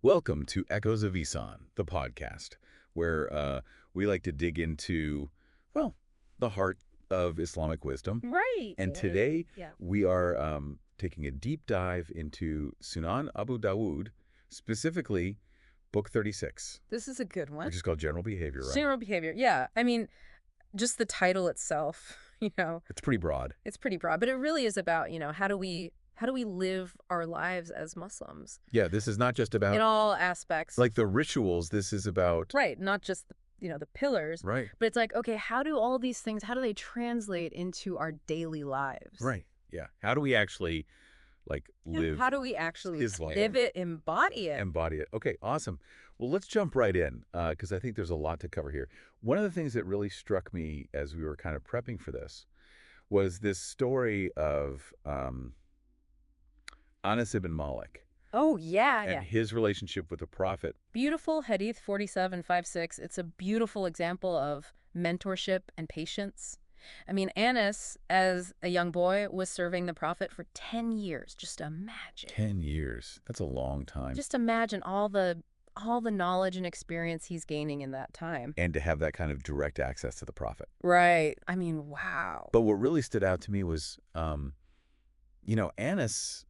Welcome to Echoes of Ihsan, the podcast, where we like to dig into, well, the heart of Islamic wisdom. Right. And Right. today Yeah. we are taking a deep dive into Sunan Abu Dawud, specifically Book 36, This is a good one. which is called General Behavior, right? General behavior. Yeah. I mean, just the title itself, It's pretty broad. it's pretty broad, but it really is about, how do we live our lives as Muslims Yeah, this is not just in about, all aspects. like, the rituals. This is about, Right, not just the pillars, right, but it's like, okay, how do all these things, how do they translate into our daily lives? right, yeah. How do we actually, like, live How do we actually Islam? live it, embody it? Embody it. Okay, awesome. Well, let's jump right in because I think there's a lot to cover here. One of the things that really struck me as we were kind of prepping for this was this story of Anas ibn Malik Oh, yeah, and yeah. his relationship with the Prophet. Beautiful Hadith 4756. It's a beautiful example of mentorship and patience. I mean, Anas, as a young boy, was serving the Prophet for 10 years. Just imagine. 10 years. That's a long time. Just imagine all the knowledge and experience he's gaining in that time. And to have that kind of direct access to the Prophet. Right. I mean, wow. But what really stood out to me was, Anas,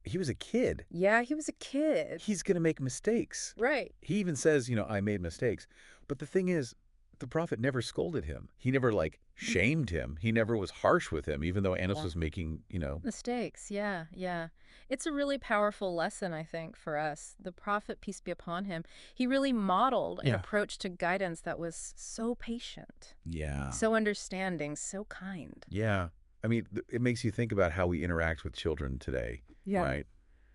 he was a kid. Yeah, he was a kid. He's going to make mistakes. Right. He even says, I made mistakes. But the thing is, the Prophet never scolded him. He never, shamed him. He never was harsh with him, even though Anas Yeah. was making, Mistakes, yeah, yeah. It's a really powerful lesson, I think, for us. The Prophet, peace be upon him, he really modeled an Yeah. approach to guidance that was so patient, Yeah. so understanding, so kind. Yeah. I mean, it makes you think about how we interact with children today, right?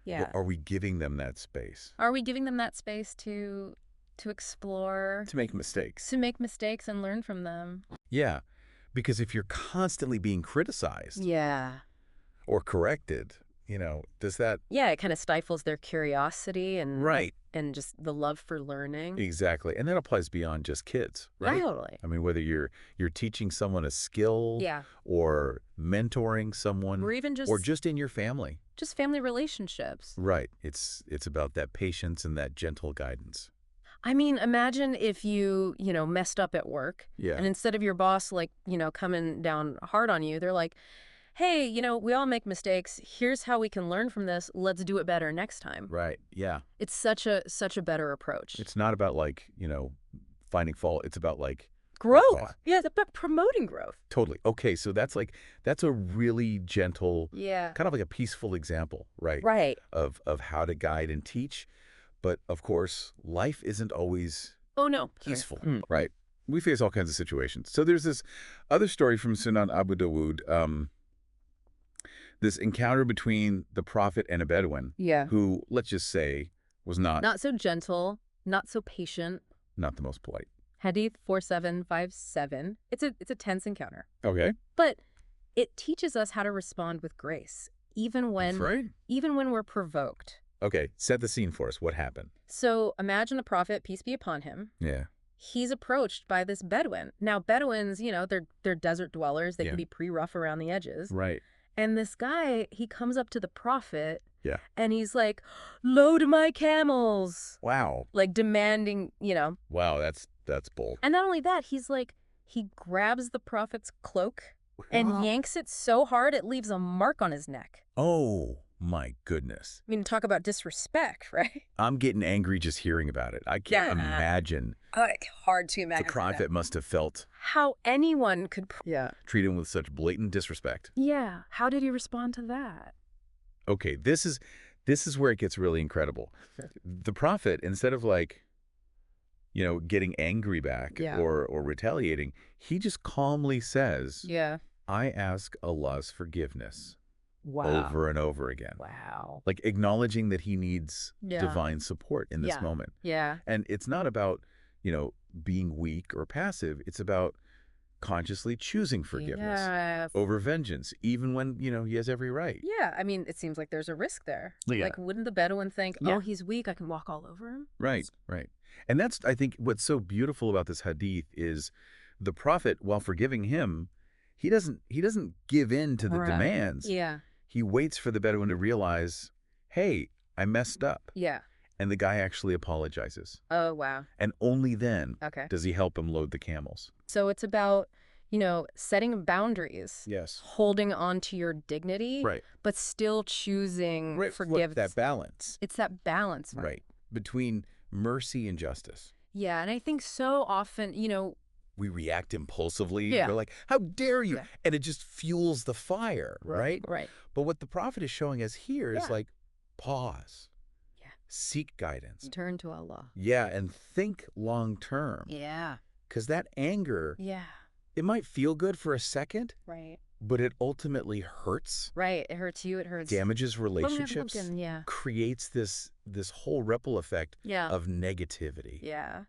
Yeah. Are we giving them that space Are we giving them that space to explore, to make mistakes? to make mistakes and learn from them? Yeah. Because if you're constantly being criticized Yeah. or corrected, does that... Yeah, it kind of stifles their curiosity and Right. and just the love for learning. Exactly. And that applies beyond just kids, right? Totally. I mean, whether you're teaching someone a skill Yeah. or mentoring someone Or even or just in your family. just family relationships. Right. It's about that patience and that gentle guidance. I mean, imagine if you, messed up at work Yeah. and instead of your boss, coming down hard on you, they're like, hey, we all make mistakes. Here's how we can learn from this. Let's do it better next time. Right. Yeah. It's such a better approach. It's not about finding fault. It's about Growth. Wow. Yeah, it's about promoting growth. totally. Okay. So that's a really gentle, Yeah. kind of like a peaceful example, right? Right. Of how to guide and teach. But of course, life isn't always Oh, no. peaceful, right? We face all kinds of situations. So there's this other story from Sunan Abu Dawud, this encounter between the Prophet and a Bedouin, Yeah. who, let's just say, was not Not so gentle, not so patient. the most polite. Hadith 4757. It's a tense encounter. Okay. But it teaches us how to respond with grace, even That's when right. we're provoked. Okay, set the scene for us. What happened? So imagine the Prophet, peace be upon him. Yeah. He's approached by this Bedouin. Now, Bedouins, they're desert dwellers. They Yeah. can be pretty rough around the edges. Right. And this guy, he comes up to the Prophet. Yeah. And he's like, load my camels. Wow. Like demanding, Wow, that's bold. And not only that, he grabs the Prophet's cloak and yanks it so hard it leaves a mark on his neck. Oh, my goodness. I mean, talk about disrespect, right? I'm getting angry just hearing about it. I can't Yeah. imagine. Hard to imagine. The Prophet must have felt How anyone could. treated him with such blatant disrespect. Yeah. How did he respond to that? Okay, this is where it gets really incredible. The Prophet, instead of getting angry back Yeah. or retaliating, he just calmly says, Yeah. I ask Allah's forgiveness Wow. over and over again. Wow. Like acknowledging that he needs Yeah. divine support in this Yeah. moment. Yeah. And it's not about, being weak or passive. It's about consciously choosing forgiveness Yeah. over vengeance, even when, he has every right. Yeah. I mean, it seems like there's a risk there. Yeah. Like, wouldn't the Bedouin think, Yeah. oh, he's weak, I can walk all over him? Right, right. And that's, I think, what's so beautiful about this hadith is the Prophet, while forgiving him, he doesn't give in to the Right. demands. Yeah. He waits for the Bedouin to realize, hey, I messed up. Yeah. And the guy actually apologizes. Oh, wow. And only then Okay. does he help him load the camels. So it's about, setting boundaries. Yes. Holding on to your dignity, Right. but still choosing Right. forgiveness. That balance. It's that balance. Right. Between mercy and justice. Yeah, and I think so often, We react impulsively. Yeah. We're like, how dare you? Yeah. And it just fuels the fire, right? Right. But what the prophet is showing us here is Yeah. like, pause. Yeah. Seek guidance. Turn to Allah. Yeah, and think long term. Yeah. Because that anger, Yeah. it might feel good for a second, Right. but it ultimately hurts, Right. It hurts you. It hurts. damages relationships, Yeah. creates this whole ripple effect Yeah. of negativity. Yeah.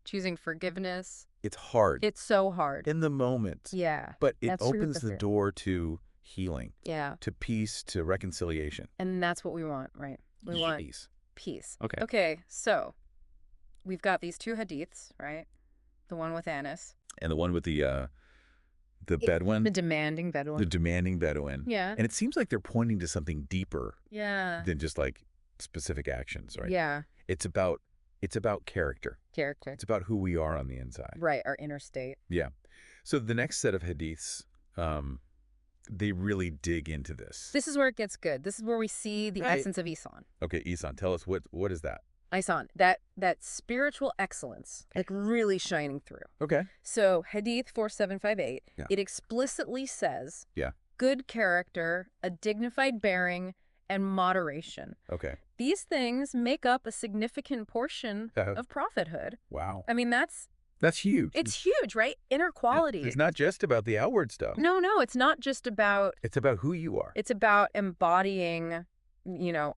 Choosing forgiveness. It's hard It's so hard. in the moment, Yeah. but it That's true, opens that's the true. door to healing, Yeah. to peace, to reconciliation. And that's what we want, right? We want Peace. peace. Okay. Okay. So we've got these two hadiths, right? The one with Anas. And the one with the Bedouin, The demanding Bedouin. the demanding Bedouin. Yeah. And it seems like they're pointing to something deeper Yeah. than just like specific actions, right? Yeah. It's about character. Character. It's about who we are on the inside. Right. Our inner state. Yeah. So the next set of hadiths, they really dig into this. This is where it gets good. This is where we see the Right. essence of Ihsan. Okay, Ihsan, tell us what is that? Ihsan, that spiritual excellence, like really shining through. Okay. So Hadith 4758, Yeah. it explicitly says Yeah. good character, a dignified bearing, and moderation. Okay. These things make up a significant portion of prophethood. Wow. I mean, That's huge. it's huge, right? Inner quality. It's not just about the outward stuff. No, it's not just about, It's about who you are. it's about embodying,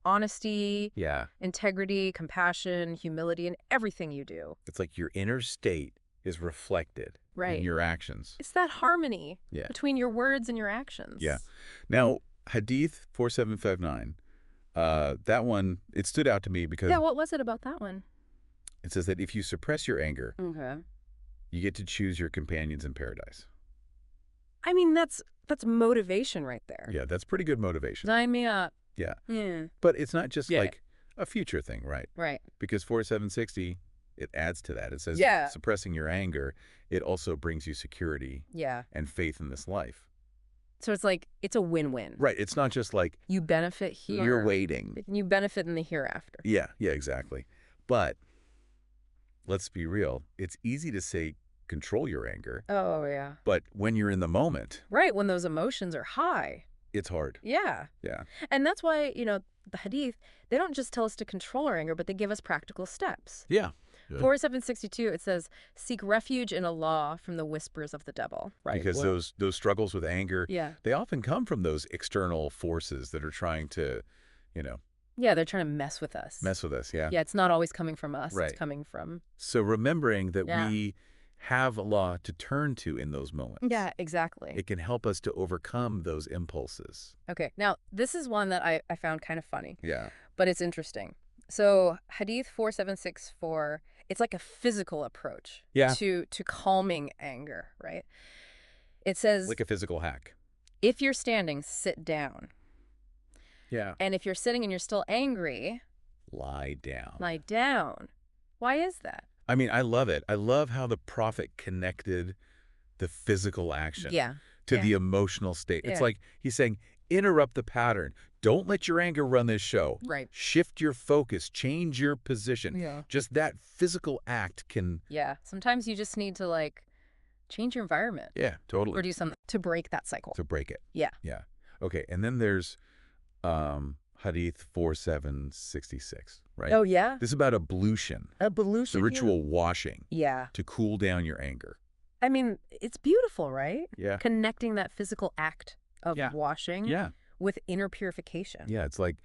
honesty, Yeah. integrity, compassion, humility in everything you do. It's like your inner state is reflected Right. in your actions. It's that harmony Yeah. between your words and your actions. Yeah. Now, Hadith 4759, that one, it stood out to me because Yeah, what was it about that one? it says that if you suppress your anger, Okay. you get to choose your companions in paradise. I mean, that's motivation right there. Yeah, that's pretty good motivation. Sign me up. Yeah. Yeah. But it's not just Yeah. like a future thing, right? Right. Because 4760, it adds to that. It says Yeah. suppressing your anger, it also brings you security Yeah. and faith in this life. So it's like, it's a win-win. Right. It's not just like You benefit here. you're waiting. And you benefit in the hereafter. Yeah, exactly. But let's be real. It's easy to say control your anger, Oh, yeah. but when you're in the moment, Right, when those emotions are high. it's hard. Yeah. Yeah. And that's why, the hadith, they don't just tell us to control our anger, but they give us practical steps. Yeah. Good. 4762, it says, seek refuge in Allah from the whispers of the devil. Because those struggles with anger, Yeah. they often come from those external forces that are trying to, Yeah, they're trying to mess with us. mess with us. Yeah. Yeah, it's not always coming from us. Right. It's coming from... So remembering that Yeah. we have Allah to turn to in those moments. Yeah, exactly. It can help us to overcome those impulses. Okay, now, this is one that I found kind of funny, Yeah. but it's interesting. So, Hadith 4764, it's like a physical approach Yeah. to calming anger, right? It says, Like a physical hack. if you're standing, sit down. Yeah. And if you're sitting and you're still angry, Lie down. lie down. Why is that? I mean, I love it. I love how the prophet connected the physical action Yeah. to yeah. the emotional state. It's Yeah. like he's saying, interrupt the pattern. Don't let your anger run this show. Right. Shift your focus. Change your position. Yeah. Just that physical act can, Yeah. Sometimes you just need to, like, change your environment yeah, totally. or do something to break that cycle. To break it. Yeah. Yeah. Okay. And then there's Hadith 4766, right? Oh, yeah? This is about ablution, Ablution. the ritual washing Yeah. to cool down your anger. I mean, it's beautiful, right? Yeah. Connecting that physical act of Yeah. washing Yeah. with inner purification. Yeah. It's like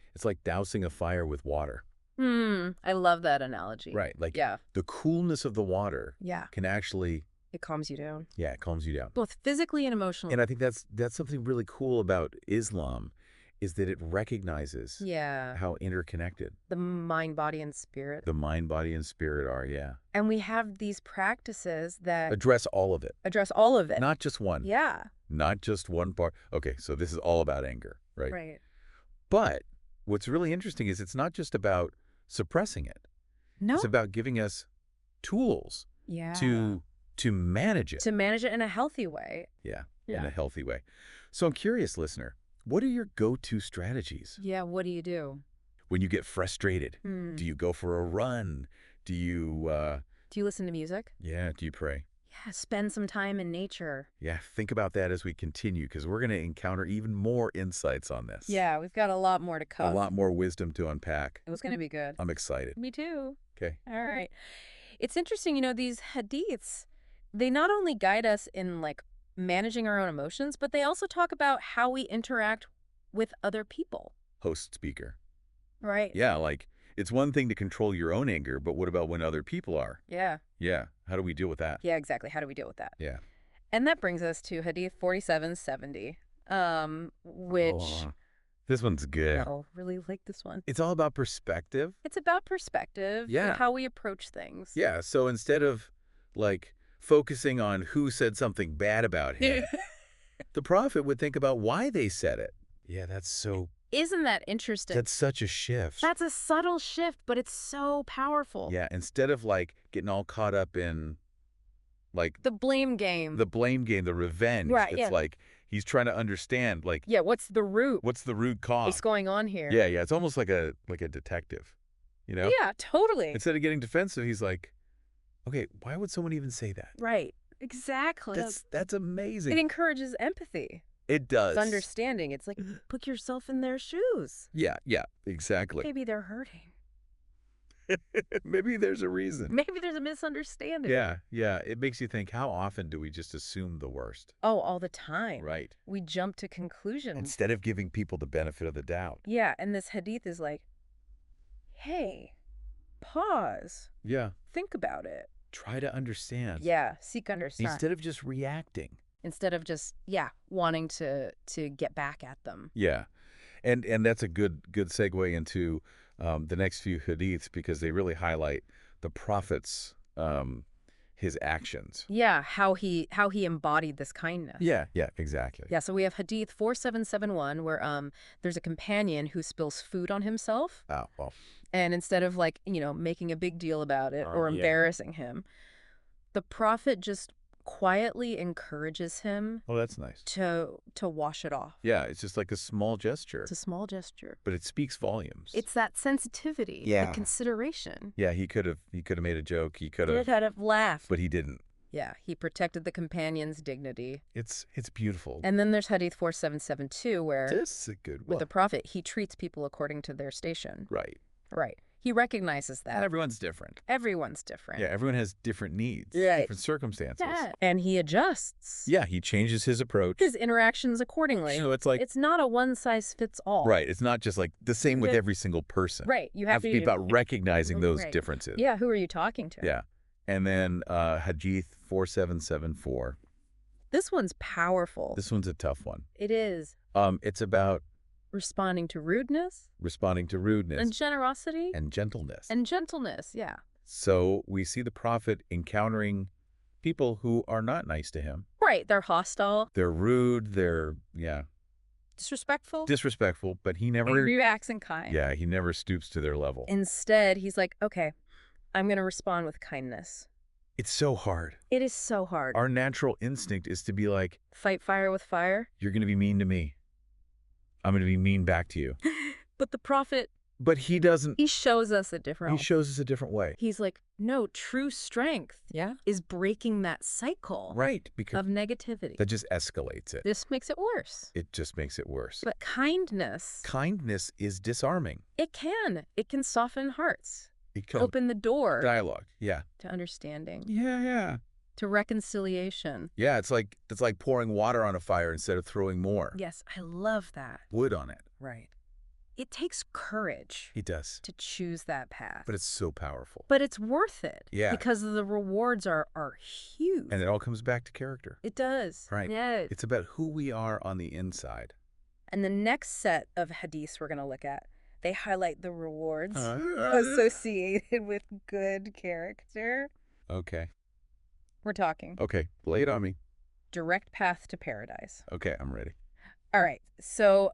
dousing a fire with water. I love that analogy. Right. Like Yeah. the coolness of the water Yeah. can actually, It calms you down. yeah, it calms you down. Both physically and emotionally. And I think that's something really cool about Islam is that it recognizes Yeah. how interconnected The mind, body, and spirit. the mind, body, and spirit are. Yeah. And we have these practices that Address all of it. address all of it. Not just one. Yeah. Not just one part. Okay, so this is all about anger, right? Right. But what's really interesting is it's not just about suppressing it. No. It's about giving us tools Yeah. to manage it. To manage it in a healthy way. Yeah, Yeah. in a healthy way. So I'm curious, listener, what are your go-to strategies? Yeah, what do you do? When you get frustrated, Hmm. do you go for a run? Do you, Do you listen to music? do you pray? Yeah, spend some time in nature. Yeah, think about that as we continue, because we're going to encounter even more insights on this. Yeah, we've got a lot more to A cover. lot more wisdom to unpack. It was going to be good. I'm excited. Me too. Okay. All right. It's interesting, these hadiths, they not only guide us in like managing our own emotions, but they also talk about how we interact with other people. Host speaker. Right. Yeah, like it's one thing to control your own anger, but what about when other people are? Yeah. Yeah. How do we deal with that? Yeah, exactly. How do we deal with that? Yeah. And that brings us to Hadith 4770, which Oh, this one's good. I really like this one. It's all about perspective. It's about perspective, Yeah. how we approach things. Yeah. So instead of like focusing on who said something bad about him, the prophet would think about why they said it. Yeah, that's Isn't that interesting? that's such a shift. That's a subtle shift, but it's so powerful. Yeah, instead of like getting all caught up in like The blame game. the blame game, the revenge. Right, It's yeah. like he's trying to understand like Yeah, what's the root? what's the root cause. What's going on here? Yeah, yeah. It's almost like a detective. You know? Yeah, totally. Instead of getting defensive, he's like, okay, why would someone even say that? Right. Exactly. That's amazing. It encourages empathy. It does. It's understanding. It's like, put yourself in their shoes. Yeah, yeah, exactly. Maybe they're hurting. Maybe there's a reason. Maybe there's a misunderstanding. Yeah, yeah. It makes you think, how often do we just assume the worst? Oh, all the time. Right. We jump to conclusions. Instead of giving people the benefit of the doubt. Yeah, and this hadith is like, hey, pause. Yeah. Think about it. Try to understand. Yeah, seek understand. Instead of just reacting. Instead of just, wanting to get back at them. Yeah. And that's a good segue into the next few hadiths, because they really highlight the prophet's his actions. Yeah, how he embodied this kindness. Yeah, exactly. Yeah, so we have Hadith 4771 where there's a companion who spills food on himself. Oh, well. And instead of like, making a big deal about it or Yeah. embarrassing him, the prophet just quietly encourages him Oh, that's nice. to wash it off. Yeah, it's just like a small gesture, It's a small gesture. but it speaks volumes. It's that sensitivity, Yeah. the consideration. Yeah, he could have made a joke. He could He have, could have laughed. but he didn't. Yeah, he protected the companion's dignity. It's beautiful. And then there's Hadith 4772 where This is a good one. with the prophet, he treats people according to their station. Right. Right. He recognizes that. And everyone's different. Everyone's different. Yeah, everyone has different needs, Right. different circumstances. Yeah. And he adjusts Yeah, he changes his approach. his interactions accordingly. So it's like, It's not a one-size-fits-all. right, it's not just like the same with Yeah. every single person. Right. You You have have to be about recognizing those Right. differences. Yeah, who are you talking to? Yeah. And then Hadith 4774. This one's powerful. This one's a tough one. It is. It's about Responding to rudeness responding to rudeness and generosity and gentleness. and gentleness. Yeah. So we see the prophet encountering people who are not nice to him. Right. They're hostile, They're rude, they're, disrespectful. disrespectful, but he and never, reacts in kind. he never stoops to their level. Instead, he's like, okay, I'm going to respond with kindness. It's so hard. It is so hard. Our natural instinct is to be like, Fight fire with fire. you're going to be mean to me. I'm going to be mean back to you. But the prophet, But he doesn't. he shows us a He different. shows us a different way. He's like, no, true strength is breaking that cycle Right. Because of negativity. that just escalates it. This makes it worse. It just makes it worse. But kindness, Kindness is disarming. it can soften hearts, It can open the door dialogue. Yeah. to understanding, Yeah. to reconciliation. Yeah, it's like pouring water on a fire instead of throwing more Yes, I love that. wood on it. Right. It takes courage He does. to choose that path. But it's so powerful. But it's worth it. Yeah. Because the rewards are huge. And it all comes back to character. It does. Right. Yeah. It's about who we are on the inside. And the next set of hadiths we're going to look at, they highlight the rewards associated with good character. Okay. We're talking Okay. Lay it on me. direct path to paradise. Okay, I'm ready. All right. So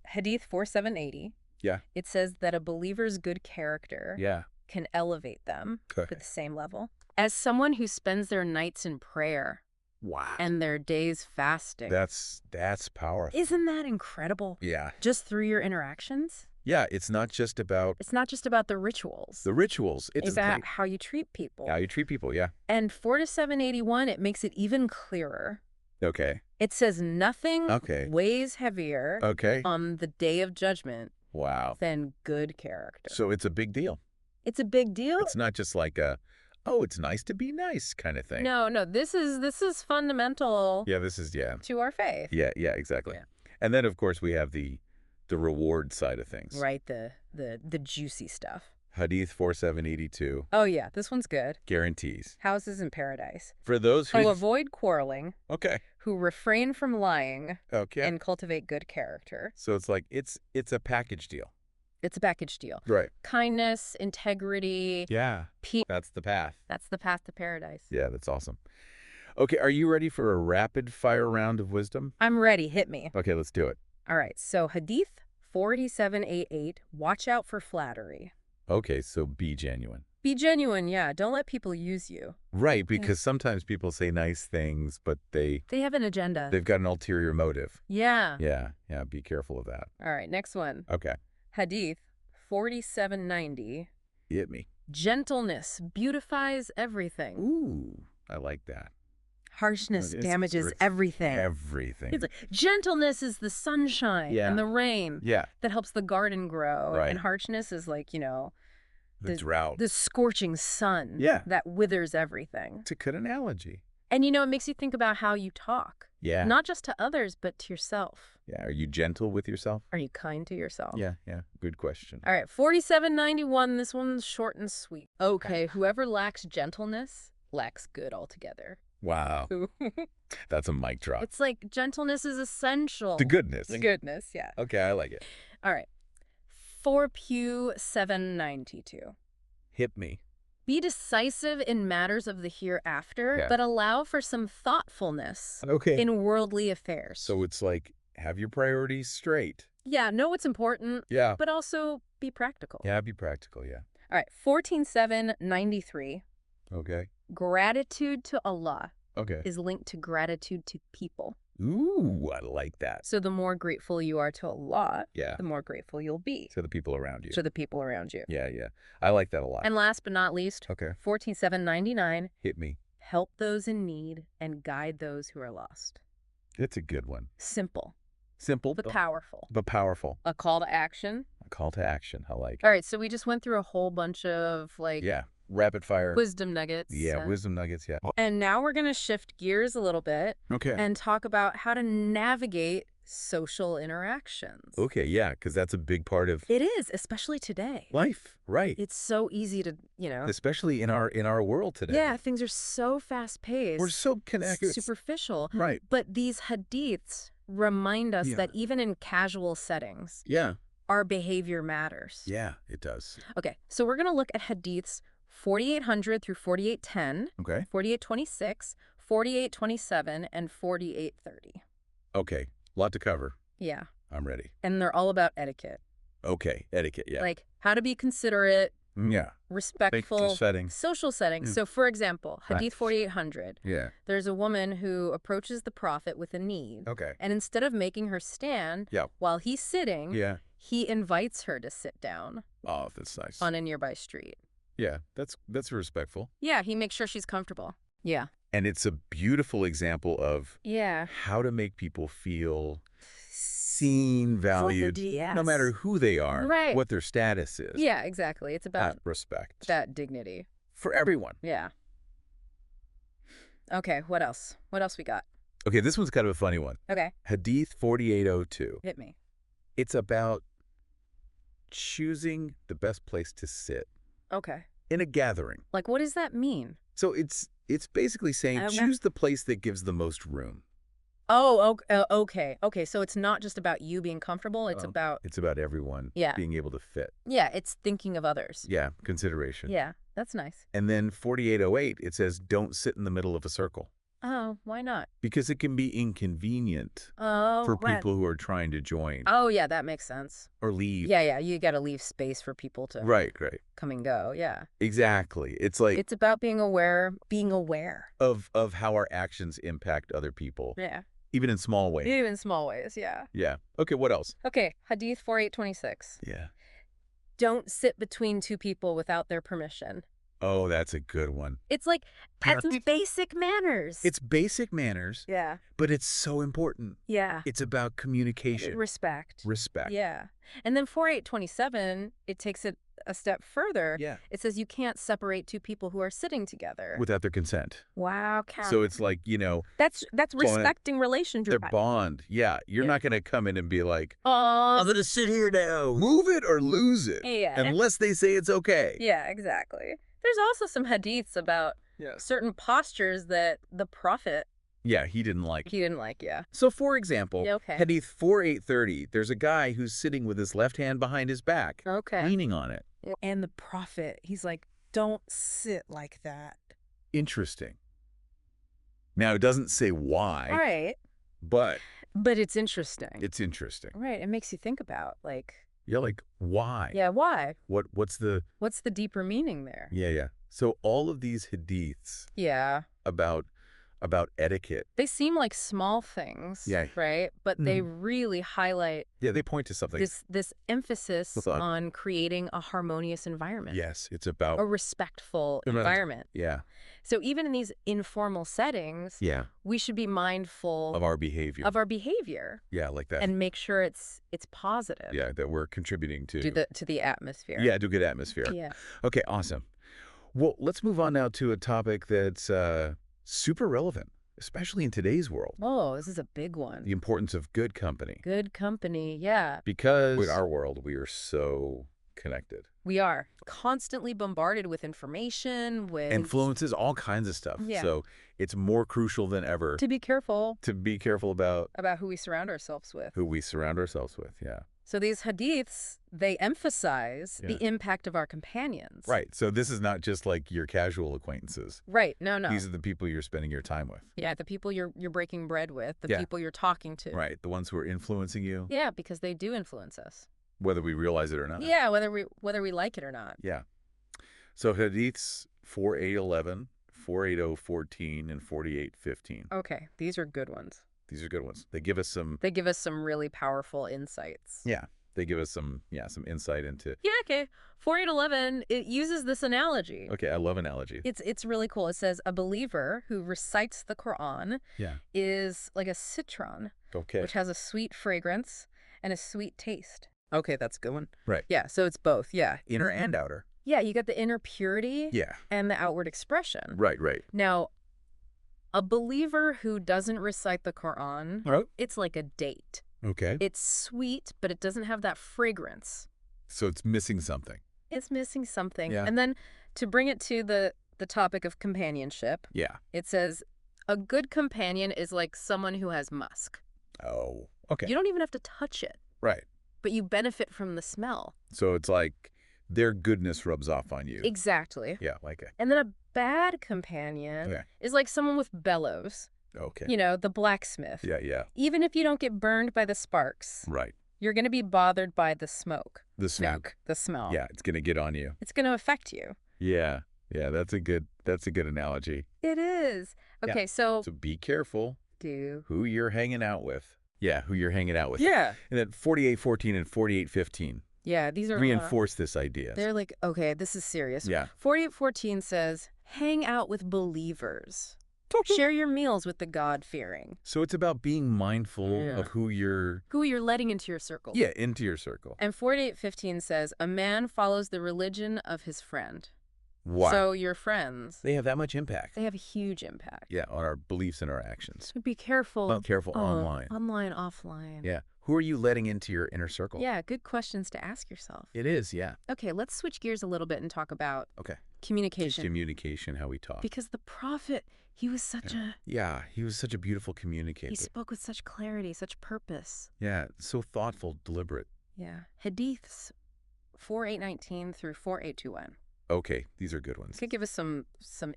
Hadith 4780. Yeah. It says that a believer's good character Yeah. can elevate them Okay. to the same level as someone who spends their nights in prayer Wow. and their days fasting. That's powerful. Isn't that incredible? Yeah. Just through your interactions? Yeah, it's not just about It's not just about the rituals. the rituals. It's about how you treat people. how you treat people, yeah. And 4 to 781, it makes it even clearer. Okay. It says nothing Okay. weighs heavier Okay. on the day of judgment Wow. than good character. So it's a big deal. It's a big deal. It's not just like it's nice to be nice kind of thing. No, this is fundamental Yeah, this is, yeah. to our faith. Yeah, exactly. Yeah. And then, of course, we have the reward side of things. Right, the juicy stuff. Hadith 4782 Oh yeah, this one's good. guarantees. Houses in paradise. For those who... Who avoid quarreling, Okay. who refrain from lying, Okay. and cultivate good character. So it's like, it's a package deal. It's a package deal. Right. Kindness, integrity, Yeah. peace. That's the path. That's the path to paradise. Yeah, that's awesome. Okay, are you ready for a rapid fire round of wisdom? I'm ready. Hit me. Okay, let's do it. All right. So Hadith 4788, watch out for flattery. Okay, so be genuine. Be genuine, yeah. Don't let people use you. Right, because sometimes people say nice things, but They have an agenda. they've got an ulterior motive. Yeah. Yeah, be careful of that. All right. Next one. Okay, Hadith 4790, hit me. gentleness beautifies everything. Ooh, I like that. Harshness It's damages worth everything. Everything. It's like, gentleness is the sunshine Yeah. and the rain Yeah, that helps the garden grow. Right. And harshness is like, the drought. the scorching sun Yeah. that withers everything. It's a good analogy. And, it makes you think about how you talk. Yeah. Not just to others, but to yourself. Yeah, are you gentle with yourself? Are you kind to yourself? Yeah, good question. All right, 4791. This one's short and sweet. Okay, whoever lacks gentleness lacks good altogether. Wow, that's a mic drop. It's like gentleness is essential. The goodness. The goodness, yeah. Okay, I like it. All right. 4Pew 792. Hit me. Be decisive in matters of the hereafter, Yeah. but allow for some thoughtfulness Okay. in worldly affairs. So it's like, have your priorities straight. Yeah, know what's important, Yeah. but also be practical. Yeah, be practical, yeah. All right, 14793. Okay. Gratitude to Allah Okay. is linked to gratitude to people. Ooh, I like that. So the more grateful you are to Allah, Yeah. the more grateful you'll be To the people around you. to the people around you. Yeah. I like that a lot. And last but not least, Okay. 14799. Hit me. Help those in need and guide those who are lost. It's a good one. Simple, Simple, but powerful. but powerful. A call to action. A call to action. I like it. All right, so we just went through a whole bunch of Yeah. Rapid fire. wisdom nuggets. Yeah, wisdom nuggets, yeah. And now we're going to shift gears a little bit Okay. and talk about how to navigate social interactions. Okay, yeah, because that's a big part of It is, especially today. life, right? It's so easy to, Especially in our world today. yeah, things are so fast-paced. We're so connected. Superficial. Right. But these hadiths remind us Yeah. that even in casual settings, Yeah. our behavior matters. Yeah, it does. Okay, so we're going to look at hadiths 4800 through 4810, Okay. 4826, 4827, and 4830. Okay. Lot to cover. Yeah, I'm ready. and they're all about etiquette. Okay. Etiquette, yeah. Like how to be considerate, Yeah. respectful, setting. social settings. Yeah. So for example, Right. hadith 4800, Yeah. there's a woman who approaches the prophet with a need. Okay. And instead of making her stand Yeah. while he's sitting, Yeah. he invites her to sit down Oh, that's nice. on a nearby street. Yeah, that's respectful. Yeah, he makes sure she's comfortable. Yeah. And it's a beautiful example of Yeah. how to make people feel seen, valued, Yes. no matter who they are, Right. what their status is. Yeah, exactly. It's about Respect. that dignity. For everyone. Yeah. Okay, what else? What else we got? Okay, this one's kind of a funny one. Okay, Hadith 4802. hit me. It's about choosing the best place to sit Okay. in a gathering. Like, what does that mean? So it's basically saying Okay. choose the place that gives the most room. Oh, okay. Okay, so it's not just about you being comfortable. It's Oh. about, It's about everyone Yeah. being able to fit. yeah, it's thinking of others. Yeah, consideration. Yeah, that's nice. And then 4808, it says don't sit in the middle of a circle. Oh, why not? Because it can be inconvenient Oh, for right. people who are trying to join Oh, yeah, that makes sense. or leave. Yeah, you got to leave space for people to Right. come and go. Yeah. Exactly. It's like It's about being aware. of how our actions impact other people, Yeah. even in small ways. Even in small ways, yeah. Yeah. Okay, what else? Okay, Hadith 4826. Yeah. Don't sit between two people without their permission. Oh, that's a good one. It's like, that's basic manners. It's basic manners, Yeah. but it's so important. Yeah. It's about communication. Respect. Respect. Yeah. And then 4827, it takes it a step further. Yeah. It says you can't separate two people who are sitting together. Without their consent. Wow, count. So it's like, That's respecting relationship. their bond. Yeah. You're not going to come in and be like, Oh, I'm going to sit here now. Move it or lose it. yeah. Unless they say it's okay. Yeah, exactly. There's also some hadiths about certain postures that the Prophet, Yeah, he didn't like. yeah. So, for example, Yeah, okay. Hadith 4830, there's a guy who's sitting with his left hand behind his back, Okay. leaning on it. And the Prophet, he's like, don't sit like that. Interesting. Now, it doesn't say why, Right. but But it's interesting. it's interesting. Right. It makes you think about, Yeah, like, why? yeah, why? What's the... What's the deeper meaning there? Yeah. So all of these hadiths Yeah. about etiquette, They seem like small things, Yeah. right? But they really highlight yeah, they point to something. this emphasis Thought. on creating a harmonious environment. Yes, it's about... A respectful environment. Yeah, So even in these informal settings, yeah, we should be mindful of our behavior. Yeah, like that. and make sure it's positive. Yeah, that we're contributing to... To the atmosphere. Yeah, to good atmosphere. Yeah. Okay, awesome. Well, let's move on now to a topic that's super relevant, especially in today's world. Oh, this is a big one. The importance of good company. Good company, yeah. Because in our world, we are so connected. We are constantly bombarded with information, with Influences, all kinds of stuff. Yeah. So it's more crucial than ever to be careful to be careful about who we surround ourselves with. who we surround ourselves with. Yeah. So these hadiths, they emphasize the impact of our companions. Right. So this is not just like your casual acquaintances. Right. No. These are the people you're spending your time with. Yeah, the people you're breaking bread with, the Yeah. people you're talking to. Right. The ones who are influencing you, Yeah, because they do influence us. whether we realize it or not. Yeah, whether we like it or not. Yeah. So hadiths 4811, 48014, and 4815. Okay, these are good ones. These are good ones. They give us some... They give us some really powerful insights. Yeah. They give us some insight into... Yeah, okay. 4811, it uses this analogy. Okay, I love analogy. It's really cool. It says a believer who recites the Quran Yeah. is like a citron, Okay. which has a sweet fragrance and a sweet taste. Okay, that's a good one. Right. Yeah, so it's both. Yeah. Inner and outer. Yeah, you got the inner purity Yeah. and the outward expression. Right. Now, a believer who doesn't recite the Quran, Oh. it's like a date. Okay. It's sweet, but it doesn't have that fragrance. So it's missing something. It's missing something. Yeah. And then to bring it to the topic of companionship, Yeah. it says a good companion is like someone who has musk. Oh. Okay. You don't even have to touch it, Right. but you benefit from the smell. So it's like their goodness rubs off on you. Exactly. Yeah. Like it. And then a bad companion Okay. is like someone with bellows, Okay. you know, the blacksmith. Yeah. Even if you don't get burned by the sparks, Right. you're going to be bothered by the smoke. The smoke. The smell. Yeah. It's going to get on you. It's going to affect you. Yeah. Yeah. That's a good analogy. It is. Okay, Yeah. so So be careful do. who you're hanging out with. Yeah. Who you're hanging out with. Yeah. And then 4814 and 4815 Yeah, these are reinforce this idea. they're like, okay, this is serious. Yeah. 4814 says, hang out with believers. Share your meals with the God-fearing. So it's about being mindful Yeah. of who you're... Who you're letting into your circle. Yeah, into your circle. And 4815 says, a man follows the religion of his friend. Wow. So your friends, They have that much impact. they have a huge impact. Yeah, on our beliefs and our actions. So be careful. Well, careful online. Online, offline. Yeah. Who are you letting into your inner circle? Yeah, good questions to ask yourself. It is, yeah. Okay, let's switch gears a little bit and talk about Okay. communication. Communication, how we talk. Because the prophet, he was such a... Yeah, he was such a beautiful communicator. He spoke with such clarity, such purpose. Yeah, so thoughtful, deliberate. Yeah. Hadiths 4819 through 4821. Okay, these are good ones. Could give us some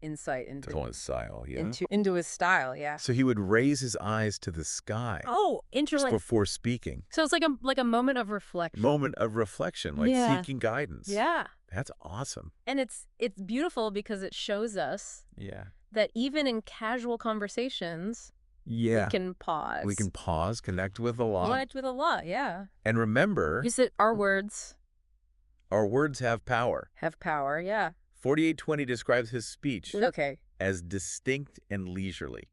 insight To his style, yeah. into his style, yeah. So he would raise his eyes to the sky Oh, interesting. before speaking. So it's like a moment of reflection. Moment of reflection, like Yeah. seeking guidance. Yeah. That's awesome. And it's beautiful because it shows us Yeah. that even in casual conversations, Yeah. we can pause. We can pause, connect with Allah. Connect with Allah, yeah. And remember, Use it, our words our words have power. have power, yeah. 4820 describes his speech Okay. as distinct and leisurely.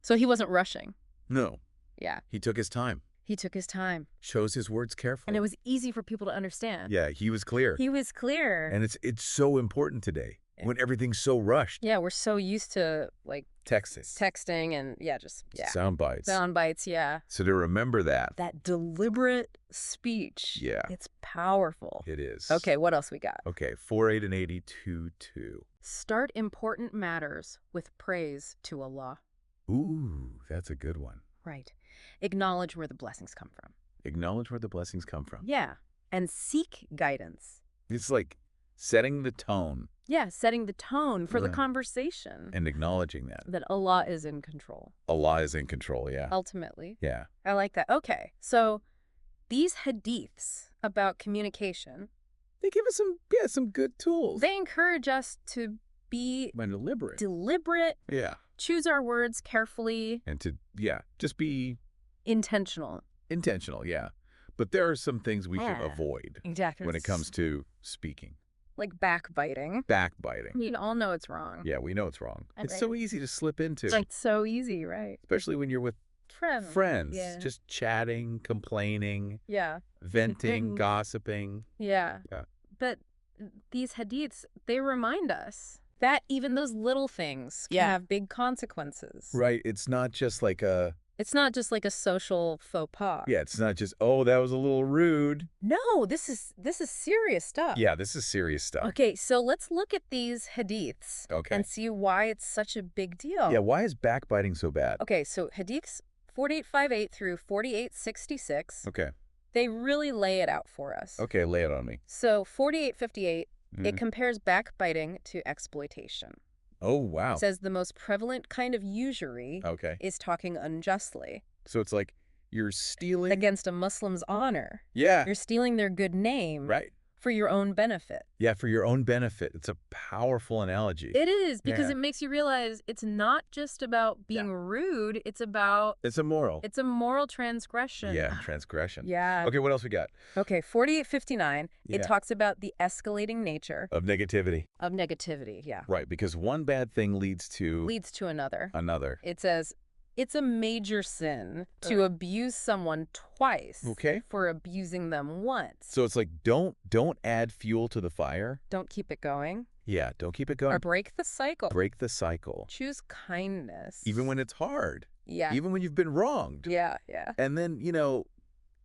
So he wasn't rushing. No, Yeah. he took his time, He took his time. chose his words carefully. And it was easy for people to understand. Yeah, he was clear. He was clear. And it's so important today when everything's so rushed. Yeah, we're so used to like texting and Sound bites. sound bites, yeah. So to remember that, That deliberate speech. Yeah. It's powerful. it is. Okay, what else we got? Okay, 48 and 82-2. Start important matters with praise to Allah. Ooh, that's a good one. Right. Acknowledge where the blessings come from. Acknowledge where the blessings come from. Yeah. And seek guidance. It's like setting the tone Yeah, setting the tone for the Right. conversation. and acknowledging that. That Allah is in control, Allah is in control, yeah. ultimately. Yeah. I like that. Okay, so these hadiths about communication, They give us some good tools. they encourage us to be When deliberate. deliberate, Yeah. choose our words carefully, And just be intentional. intentional, yeah. But there are some things we should Yeah. avoid Exactly. when it comes to speaking. like backbiting. Backbiting. We all know it's wrong. Yeah, we know it's wrong. And It's so easy to slip into, It's so easy, right? especially when you're with friends, Yeah. just chatting, complaining, Yeah. venting, gossiping. Yeah. Yeah. But these hadiths, they remind us that even those little things can Yeah. have big consequences. Right. It's not just like It's not just like a social faux pas. it's not just, oh, that was a little rude. No, this is serious stuff. Yeah, this is serious stuff. Okay, so let's look at these hadiths Okay. and see why it's such a big deal. Yeah, why is backbiting so bad? Okay, so hadiths 4858 through 4866, Okay. they really lay it out for us. Okay, lay it on me. So 4858, Mhm. it compares backbiting to exploitation. Oh, wow. It says the most prevalent kind of usury Okay. is talking unjustly So it's like you're stealing. against a Muslim's honor. Yeah. You're stealing their good name Right. for your own benefit. Yeah, for your own benefit. It's a powerful analogy. It is, because Yeah. it makes you realize it's not just about being rude, it's It's immoral. a moral transgression. Yeah, transgression. Yeah. Okay, what else we got? Okay, 4859, Yeah. it talks about the escalating nature Of negativity. of negativity. Yeah. Right, because one bad thing leads to Leads to another. another. It says, it's a major sin to abuse someone twice Okay. for abusing them once. So it's like don't add fuel to the fire. Don't keep it going Yeah, don't keep it going. or break the cycle. Break the cycle. Choose kindness. Even when it's hard. Yeah. Even when you've been wronged. Yeah, yeah. And then,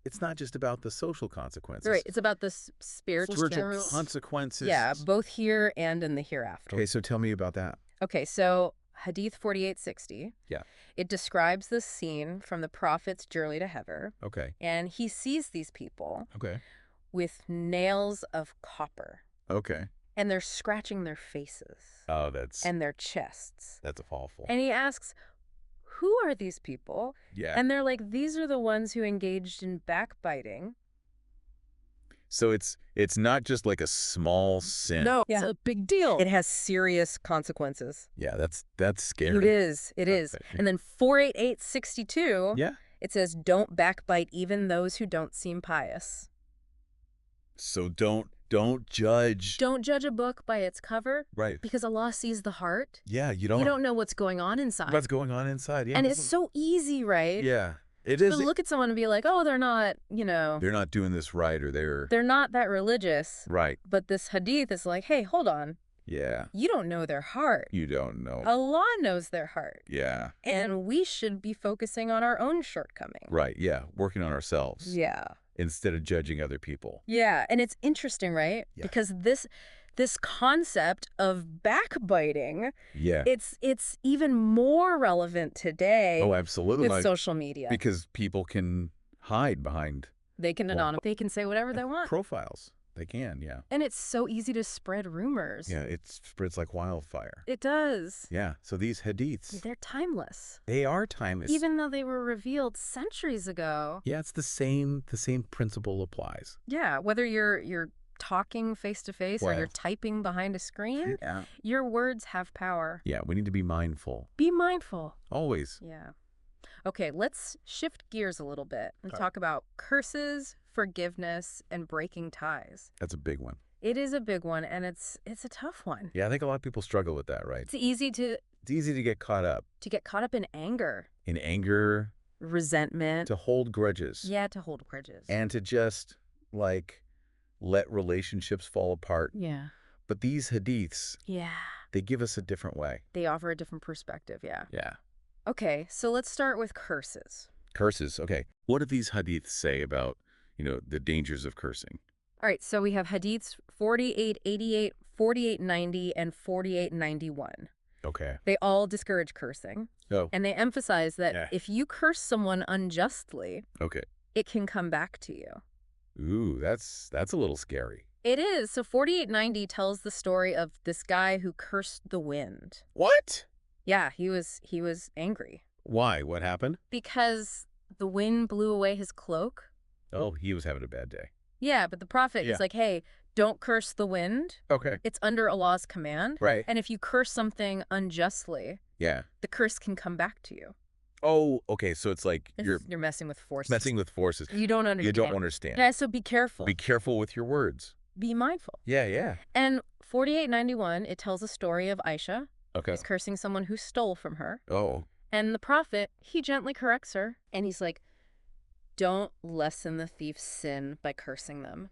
it's not just about the social consequences. Right. It's about the spiritual consequences. Yeah, both here and in the hereafter. Okay, so tell me about that. Okay, so Hadith 4860. Yeah. It describes this scene from the Prophet's journey to heaven, Okay. and he sees these people Okay. with nails of copper, Okay. and they're scratching their faces Oh, that's and their chests. that's awful. And he asks, who are these people? Yeah. And they're like, these are the ones who engaged in backbiting. So it's not just like a small sin. No, Yeah. it's a big deal. It has serious consequences. Yeah, that's scary. It is. It is. And then 48862, Yeah. it says, don't backbite even those who don't seem pious. So don't judge. Don't judge a book by its cover, Right. because Allah sees the heart. Yeah, you You don't don't know what's going on inside. what's going on inside. Yeah. And it's so easy, right? Yeah. It To is. look at someone and be like, oh, they're not, They're not doing this right, or they're not that religious. right. But this hadith is like, hey, hold on. Yeah. You don't know their heart. You don't know. Allah knows their heart. Yeah. And we should be focusing on our own shortcomings. Right. Yeah. Working on ourselves Yeah. instead of judging other people. Yeah. And it's interesting, right? Yeah. Because this concept of backbiting, Yeah. it's even more relevant today Oh, absolutely. with social media. Because people can hide behind They can say whatever they want. profiles. They can, yeah. And it's so easy to spread rumors. Yeah, it spreads like wildfire. It does. Yeah, so these hadiths, They're timeless. they are timeless. Even though they were revealed centuries ago. Yeah, it's the same principle applies. Yeah, whether you're talking face to face or Well. you're typing behind a screen, Yeah. your words have power. Yeah, we need to be mindful. Be mindful. Always. Yeah. Okay, let's shift gears a little bit and Okay. talk about curses, forgiveness, and breaking ties. That's a big one. It is a big one, and it's a tough one. Yeah, I think a lot of people struggle with that, right? It's easy to It's easy to get caught up get caught up in anger, in anger, resentment. to hold grudges, Yeah, to hold grudges. and to just, like, let relationships fall apart. Yeah. But these hadiths, Yeah. they give us a different way. They offer a different perspective, yeah. Yeah. Okay, so let's start with curses. Curses, okay. What do these hadiths say about, the dangers of cursing? All right, so we have hadiths 4888, 4890, and 4891. Okay. They all discourage cursing, Oh, and they emphasize that Yeah. if you curse someone unjustly, okay. it can come back to you. Ooh, that's a little scary. It is. So 4890 tells the story of this guy who cursed the wind. What? Yeah, he was angry Why? What happened? because the wind blew away his cloak. Oh, he was having a bad day. Yeah, but the prophet Yeah. is like, hey, don't curse the wind. Okay. It's under Allah's command. Right. And if you curse something unjustly, Yeah. the curse can come back to you. Oh, okay. So it's like you're You're messing with forces. messing with forces. You don't understand. You don't understand. Yeah, so be careful. Be careful with your words. Be mindful. Yeah, yeah. And 4891, it tells a story of Aisha. Okay. He's cursing someone who stole from her. Oh, And the prophet, he gently corrects her. And he's like, don't lessen the thief's sin by cursing them.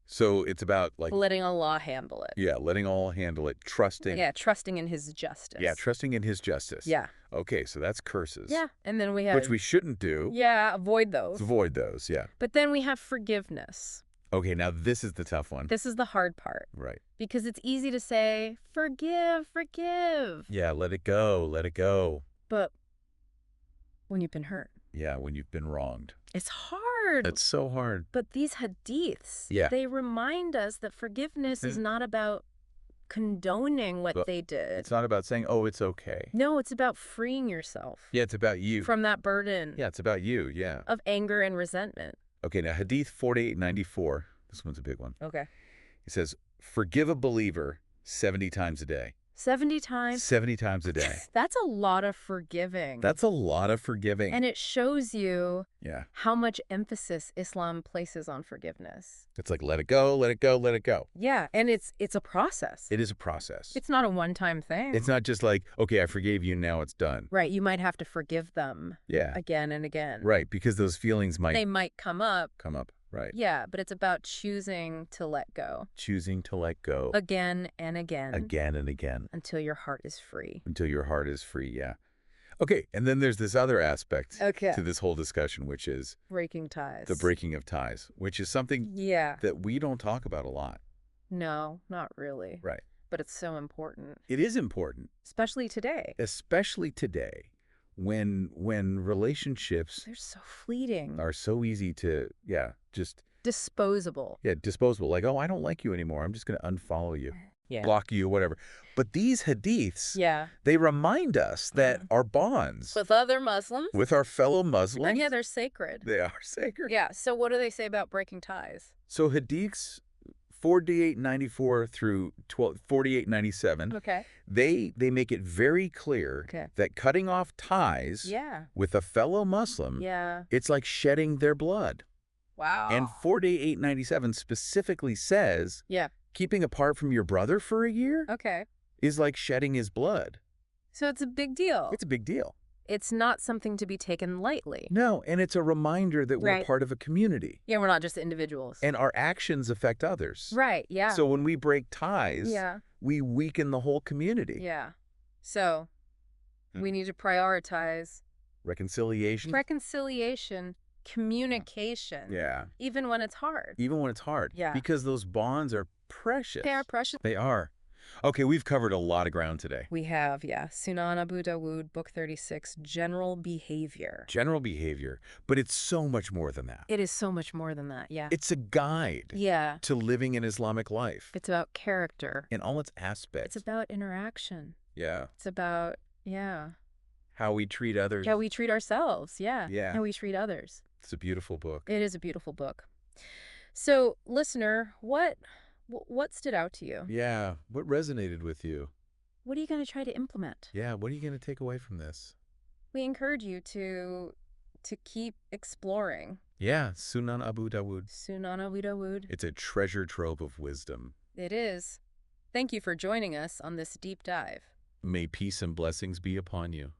so it's about like, Letting Allah handle it. yeah, letting all handle it, trusting. Yeah, trusting in his justice. Yeah, trusting in his justice. Yeah. Okay, so that's curses. Yeah. And then we have... Which we shouldn't do. Yeah, avoid those. Avoid those, yeah. But then we have forgiveness. Okay, now this is the tough one. This is the hard part. Right. Because it's easy to say, forgive, forgive. Yeah, let it go, let it go. But when you've been hurt, Yeah, when you've been wronged. it's hard. It's so hard. But these hadiths, Yeah. they remind us that forgiveness is not about condoning what But they did. It's not about saying, oh, it's okay. No, it's about freeing yourself Yeah, it's about you. from that burden Yeah, it's about you, yeah. of anger and resentment. Okay, now Hadith 4894. This one's a big one. Okay. It says, forgive a believer 70 times a day. 70 times. 70 times a day. That's a lot of forgiving. That's a lot of forgiving. And it shows you Yeah. how much emphasis Islam places on forgiveness. It's like, let it go, let it go, let it go. Yeah, and it's a process. It is a process. It's not a one-time thing. It's not just like, okay, I forgave you, now it's done. Right, you might have to forgive them Yeah. again and again. Right, because those feelings might They might come up. come up. Right. Yeah, but it's about choosing to let go Choosing to let go again and again again and again until your heart is free. until your heart is free. Yeah. Okay, and then there's this other aspect Okay. to this whole discussion, which is Breaking ties. the breaking of ties, which is something Yeah. that we don't talk about a lot. No, not really. Right. But it's so important, It is important, especially today. especially today when relationships They're so fleeting. are so easy to, just, Disposable. disposable. Like, oh, I don't like you anymore. I'm just going to unfollow you, Yeah. block you, whatever. But these hadiths, Yeah. they remind us that our bonds With other Muslims. with our fellow Muslims, And yeah, they're sacred. they are sacred. Yeah, so what do they say about breaking ties? So hadiths 4894 through 4897, Okay. they make it very clear Okay. that cutting off ties Yeah. with a fellow Muslim, Yeah. it's like shedding their blood. Wow. And 4897 specifically says Yeah. keeping apart from your brother for a year Okay. is like shedding his blood. So it's a big deal. It's a big deal. It's not something to be taken lightly. No, and it's a reminder that we're Right. part of a community Yeah, we're not just individuals. and our actions affect others. Right, yeah. So when we break ties, Yeah. we weaken the whole community. Yeah. So we need to prioritize Reconciliation. reconciliation, communication. Yeah. Even when it's hard. Even when it's hard. Yeah. Because those bonds are precious. They are precious. They are. Okay, we've covered a lot of ground today. We have, yeah. Sunan Abu Dawud, Book 36, General Behavior. General behavior, but it's so much more than that. It is so much more than that, yeah. It's a guide Yeah. to living an Islamic life It's about character. in all its aspects. It's about interaction. Yeah. It's about, yeah, How we treat others. how we treat ourselves, yeah. Yeah. How we treat others. It's a beautiful book. It is a beautiful book. So, listener, what stood out to you? Yeah. What resonated with you? What are you going to try to implement? Yeah. What are you going to take away from this? We encourage you to keep exploring. Yeah. Sunan Abu Dawud. Sunan Abu Dawud. It's a treasure trove of wisdom. It is. Thank you for joining us on this deep dive. May peace and blessings be upon you.